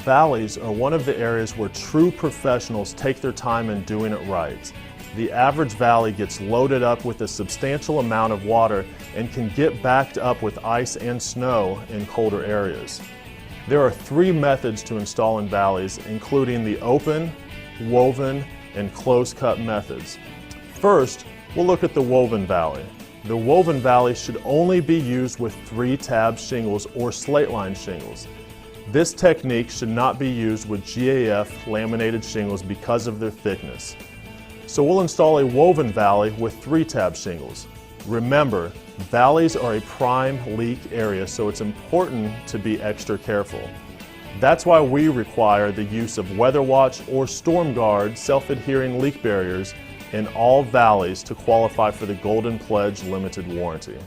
Valleys are one of the areas where true professionals take their time in doing it right. The average valley gets loaded up with a substantial amount of water and can get backed up with ice and snow in colder areas. There are 3 methods to install in valleys, including the open, woven, and close-cut methods. First, we'll look at the woven valley. The woven valley should only be used with 3-tab shingles or slate-line shingles. This technique should not be used with GAF laminated shingles because of their thickness. So we'll install a woven valley with 3-tab shingles. Remember, valleys are a prime leak area, so it's important to be extra careful. That's why we require the use of Weather Watch or Storm Guard self-adhering leak barriers in all valleys to qualify for the Golden Pledge limited warranty.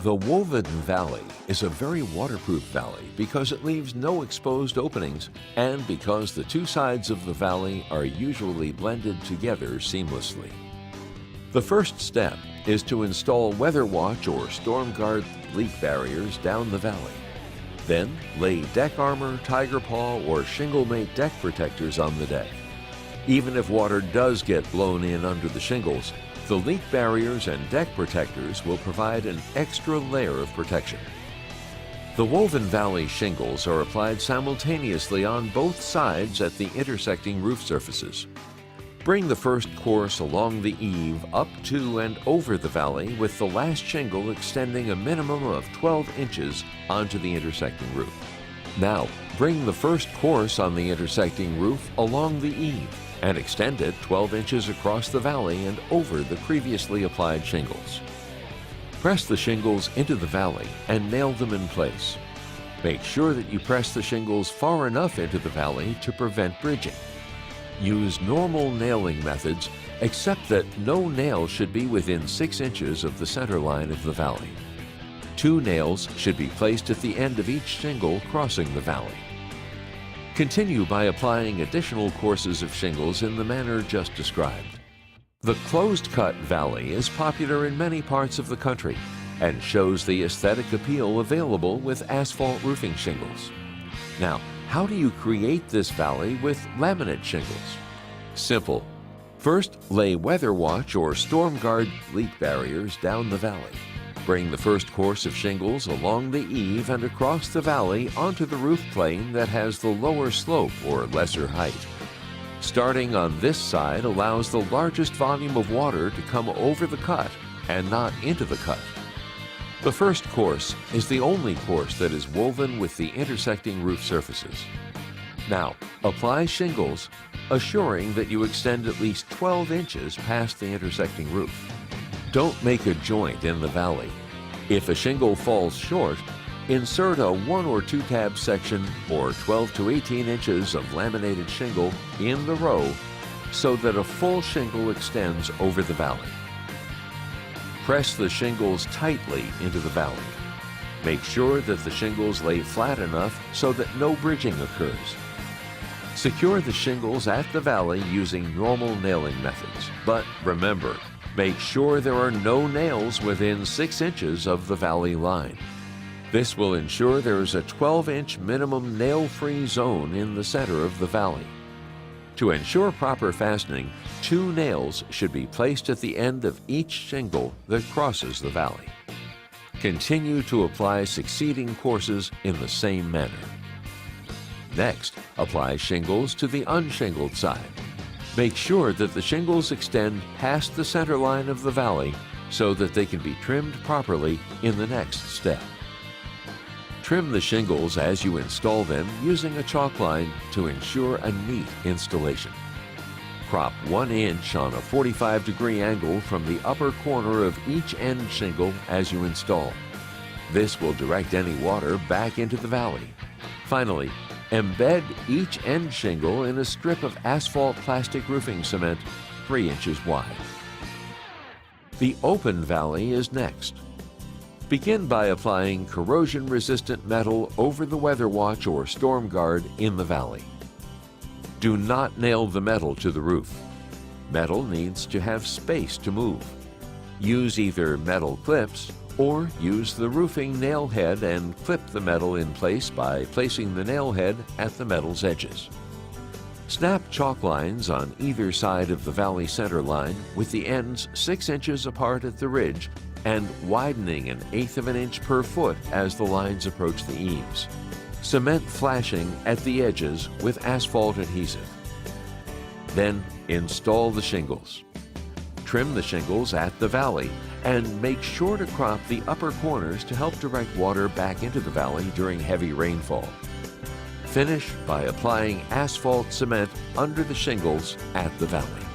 The woven valley is a very waterproof valley because it leaves no exposed openings and because the 2 sides of the valley are usually blended together seamlessly. The first step is to install Weather Watch or Storm Guard leak barriers down the valley. Then lay deck armor, Tiger Paw, or Shingle Mate deck protectors on the deck. Even if water does get blown in under the shingles, the leak barriers and deck protectors will provide an extra layer of protection. The woven valley shingles are applied simultaneously on both sides at the intersecting roof surfaces. Bring the first course along the eave up to and over the valley with the last shingle extending a minimum of 12 inches onto the intersecting roof. Now, bring the first course on the intersecting roof along the eave and extend it 12 inches across the valley and over the previously applied shingles. Press the shingles into the valley and nail them in place. Make sure that you press the shingles far enough into the valley to prevent bridging. Use normal nailing methods, except that no nail should be within 6 inches of the center line of the valley. 2 nails should be placed at the end of each shingle crossing the valley. Continue by applying additional courses of shingles in the manner just described. The closed-cut valley is popular in many parts of the country and shows the aesthetic appeal available with asphalt roofing shingles. Now, how do you create this valley with laminate shingles? Simple. First, lay Weather Watch or Storm Guard leak barriers down the valley. Bring the first course of shingles along the eave and across the valley onto the roof plane that has the lower slope or lesser height. Starting on this side allows the largest volume of water to come over the cut and not into the cut. The first course is the only course that is woven with the intersecting roof surfaces. Now, apply shingles, assuring that you extend at least 12 inches past the intersecting roof. Don't make a joint in the valley. If a shingle falls short, insert a 1 or 2 tab section or 12 to 18 inches of laminated shingle in the row so that a full shingle extends over the valley. Press the shingles tightly into the valley. Make sure that the shingles lay flat enough so that no bridging occurs. Secure the shingles at the valley using normal nailing methods, but remember, make sure there are no nails within 6 inches of the valley line. This will ensure there is a 12-inch minimum nail-free zone in the center of the valley. To ensure proper fastening, 2 nails should be placed at the end of each shingle that crosses the valley. Continue to apply succeeding courses in the same manner. Next, apply shingles to the unshingled side. Make sure that the shingles extend past the center line of the valley so that they can be trimmed properly in the next step. Trim the shingles as you install them using a chalk line to ensure a neat installation. Crop 1 inch on a 45-degree angle from the upper corner of each end shingle as you install. This will direct any water back into the valley. Finally, embed each end shingle in a strip of asphalt plastic roofing cement 3 inches wide. The open valley is next. Begin by applying corrosion-resistant metal over the Weather Watch or Storm Guard in the valley. Do not nail the metal to the roof. Metal needs to have space to move. Use either metal clips Or use the roofing nail head and clip the metal in place by placing the nail head at the metal's edges. Snap chalk lines on either side of the valley center line with the ends 6 inches apart at the ridge and widening 1/8 of an inch per foot as the lines approach the eaves. Cement flashing at the edges with asphalt adhesive. Then install the shingles. Trim the shingles at the valley and make sure to crop the upper corners to help direct water back into the valley during heavy rainfall. Finish by applying asphalt cement under the shingles at the valley.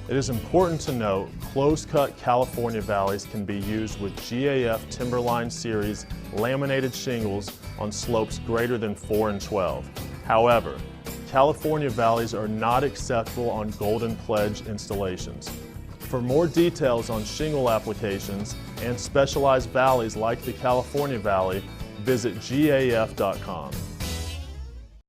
It is important to note close-cut California valleys can be used with GAF Timberline Series laminated shingles on slopes greater than 4 and 12. However, California valleys are not acceptable on Golden Pledge installations. For more details on shingle applications and specialized valleys like the California Valley, visit gaf.com.